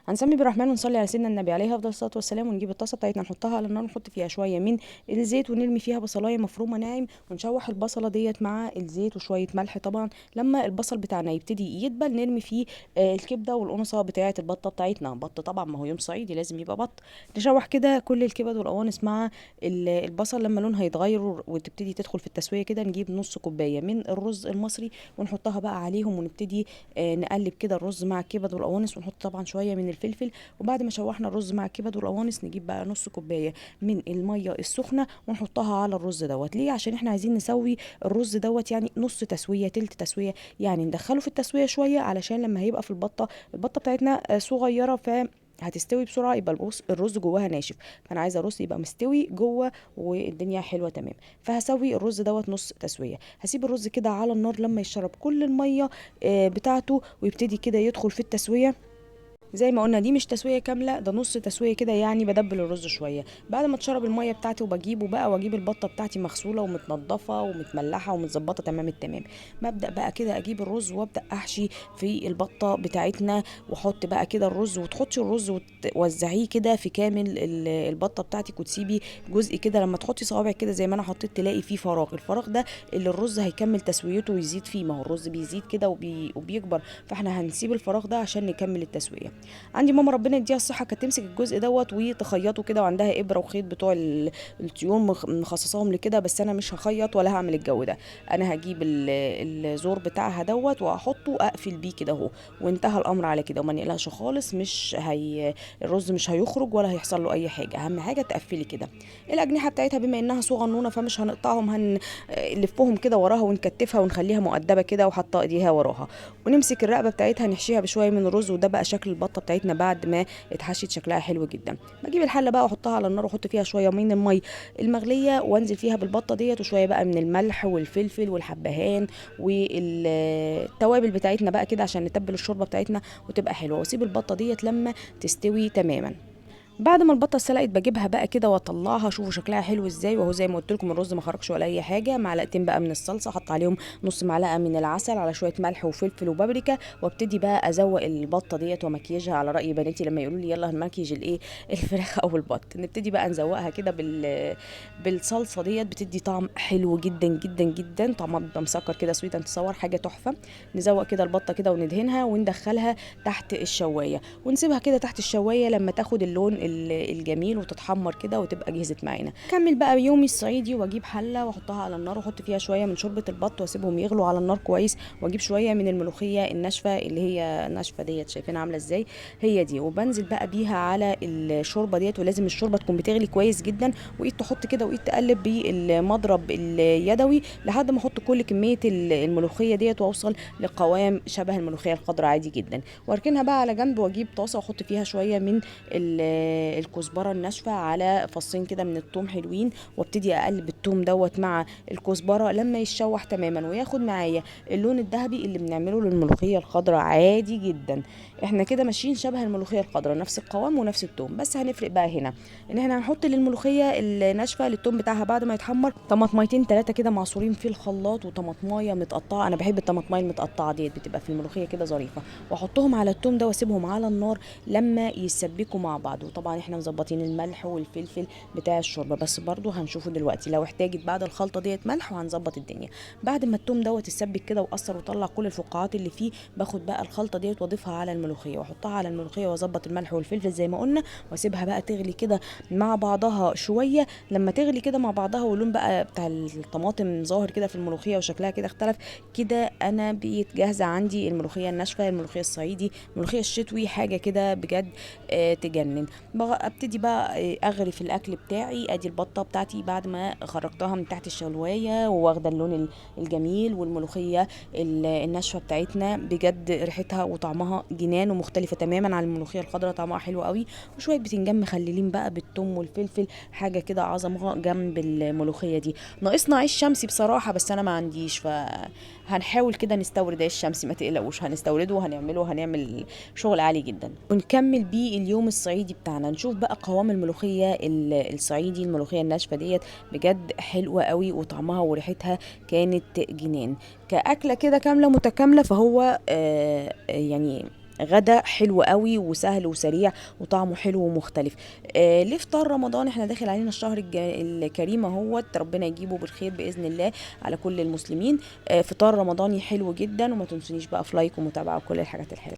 هنسمي بالرحمن ونصلي على سيدنا النبي عليه افضل الصلاه والسلام، ونجيب الطاسه بتاعتنا نحطها على النار، نحط فيها شويه من الزيت ونرمي فيها بصلايه مفرومه ناعم، ونشوح البصله ديت مع الزيت وشويه ملح طبعا. لما البصل بتاعنا يبتدي يدبل نرمي فيه الكبده والقنصه بتاعه البطه بتاعتنا. بط طبعا، ما هو يوم صعيدي لازم يبقى بط. نشوح كده كل الكبد والقوانص مع البصل. لما لونها يتغير وتبتدي تدخل في التسويه كده، نجيب نص كوبايه من الرز المصري ونحطها بقى عليهم، ونبتدي نقلب كده الرز مع الكبد والقوانص، ونحط طبعا شويه من الفلفل. وبعد ما شوحنا الرز مع الكبد والقوانص، نجيب بقى نص كوبايه من الميه السخنه ونحطها على الرز دوت. ليه؟ عشان احنا عايزين نسوي الرز دوت يعني نص تسويه تلت تسويه، يعني ندخله في التسويه شويه علشان لما هيبقى في البطه بتاعتنا صغيره، هتستوي بسرعه، يبقى الرز جواها ناشف. فانا عايزه الرز يبقى مستوي جوه والدنيا حلوه تمام. فهسوي الرز دوت نص تسويه. هسيب الرز كده على النار لما يشرب كل الميه بتاعته ويبتدي كده يدخل في التسويه. زي ما قلنا دي مش تسويه كامله، ده نص تسويه كده، يعني بدبل الرز شويه. بعد ما تشرب الميه بتاعتي وبجيبه بقى، واجيب البطه بتاعتي مغسوله ومتنضفه ومتملحه ومتظبطه تمام التمام. ببدا بقى كده اجيب الرز وابدا احشي في البطه بتاعتنا، واحط بقى كده الرز، وتحطي الرز وتوزعيه كده في كامل البطه بتاعتك، وتسيبي جزء كده لما تحطي صوابعك كده زي ما انا حطيت تلاقي فيه فراغ. الفراغ ده اللي الرز هيكمل تسويته ويزيد فيه، ما هو الرز بيزيد كده وبيكبر، فاحنا هنسيب الفراغ ده عشان نكمل التسويه. عندي ماما ربنا يديها الصحه كانت تمسك الجزء دوت وتخيطه كده، وعندها ابره وخيط بتوع الطيور مخصصاهم لكده، بس انا مش هخيط ولا هعمل الجو ده. انا هجيب الزور بتاعها دوت واحطه اقفل بيه كده اهو، وانتهى الامر على كده، وما نقلقش خالص. مش هي الرز مش هيخرج ولا هيحصل له اي حاجه، اهم حاجه تقفلي كده. الاجنحه بتاعتها بما انها صغنونه فمش هنقطعهم، هنلفهم كده وراها ونكتفها ونخليها مؤدبه كده وحاطه ايديها وراها. ونمسك الرقبه بتاعتها نحشيها بشويه من الرز، وده بقى شكل البطه بتاعتنا بعد ما اتحشت شكلها حلو جدا. بجيب الحله بقى واحطها على النار، واحط فيها شويه من المي المغليه، وانزل فيها بالبطه ديت، وشويه بقى من الملح والفلفل والحبهان والتوابل بتاعتنا بقى كده عشان نتبل الشوربه بتاعتنا وتبقى حلوه. واسيب البطه ديت لما تستوي تماما. بعد ما البطه اتسلقت بجيبها بقى كده واطلعها، شوفوا شكلها حلو ازاي، وهو زي ما قلت لكم الرز ما خرجش ولا اي حاجه. معلقتين بقى من الصلصه، احط عليهم نص معلقه من العسل على شويه ملح وفلفل وبابريكا، وابتدي بقى ازوق البطه ديت ومكياجها على راي بناتي لما يقولوا لي يلا هنمكيج الايه الفراخ او البط. نبتدي بقى نزوقها كده بالصلصه ديت، بتدي طعم حلو جدا جدا جدا، طعمها بيبقى مسكر كده، سويت انت تصور حاجه تحفه. نزوق كده البطه كده وندهنها وندخلها تحت الشوايه، ونسيبها كده تحت الشوايه لما تاخد اللون الجميل وتتحمر كده وتبقى جهزت معانا. كمل بقى يومي الصعيدي، واجيب حله واحطها على النار، واحط فيها شويه من شوربه البط واسيبهم يغلوا على النار كويس، واجيب شويه من الملوخيه الناشفه اللي هي ناشفه ديت، شايفينها عامله ازاي، هي دي، وبنزل بقى بيها على الشوربه ديت. ولازم الشوربه تكون بتغلي كويس جدا، وايد تحط كده وايد تقلب بالمضرب اليدوي لحد ما احط كل كميه الملوخيه ديت، واوصل لقوام شبه الملوخيه الخضراء عادي جدا. واركنها بقى على جنب، واجيب طاسه واحط فيها شويه من الكزبره الناشفه على فصين كده من الثوم حلوين، وابتدي اقلب الثوم دوت مع الكزبره لما يتشوح تماما وياخد معايا اللون الذهبي اللي بنعمله للملوخيه الخضراء عادي جدا. احنا كده ماشيين شبه الملوخيه الخضراء، نفس القوام ونفس الثوم. بس هنفرق بقى هنا ان احنا هنحط للملوخيه الناشفه للثوم بتاعها بعد ما يتحمر طماطميتين ثلاثه كده معصورين في الخلاط، وطماطمايه متقطعه، انا بحب الطماطمايه المتقطعه ديت بتبقى في الملوخيه كده ظريفه، واحطهم على الثوم ده واسيبهم على النار لما يسبكوا مع بعض. وطبعا احنا مظبطين الملح والفلفل بتاع الشوربه، بس برضو هنشوفه دلوقتي لو احتاجت بعد الخلطه ديت ملح، وهنظبط الدنيا. بعد ما الثوم دوت يسبك كده وقصر وطلع كل الفقاعات اللي فيه، باخد بقى الخلطه ديت واضيفها على الملوخيه واحطها على الملوخيه، واظبط الملح والفلفل زي ما قلنا، واسيبها بقى تغلي كده مع بعضها شويه. لما تغلي كده مع بعضها واللون بقى بتاع الطماطم ظاهر كده في الملوخيه وشكلها كده اختلف كده، انا بقيت جاهزه عندي الملوخيه الناشفه، الملوخيه الصعيدي، الملوخيه الشتوي، حاجه كده بجد تجنن. ابتدي بقى اغرف الاكل بتاعي. ادي البطه بتاعتي بعد ما خرجتها من تحت الشوايه وواخده اللون الجميل، والملوخيه الناشفه بتاعتنا بجد ريحتها وطعمها جنان ومختلفه تماما عن الملوخيه الخضراء، طعمها حلو قوي. وشويه بتنجان مخللين بقى بالثوم والفلفل، حاجه كده عظمه جنب الملوخيه دي. ناقصنا عيش شمسي بصراحه، بس انا ما عنديش، فهنحاول كده نستورد عيش شمسي، ما تقلقوش هنستورده وهنعمله وهنعمل شغل عالي جدا ونكمل بيه اليوم الصعيدي بتاعنا. نشوف بقى قوام الملوخيه الصعيدي، الملوخيه الناشفه ديت بجد حلوه قوي، وطعمها وريحتها كانت جنان. كأكلة كده كاملة متكاملة، فهو يعني غدا حلو قوي وسهل وسريع وطعمه حلو ومختلف. لفطار رمضان احنا داخل علينا الشهر الكريم اهوت، ربنا يجيبه بالخير باذن الله على كل المسلمين. فطار رمضاني حلو جدا، وما تنسونيش بقى في لايك ومتابعه وكل الحاجات الحلوه.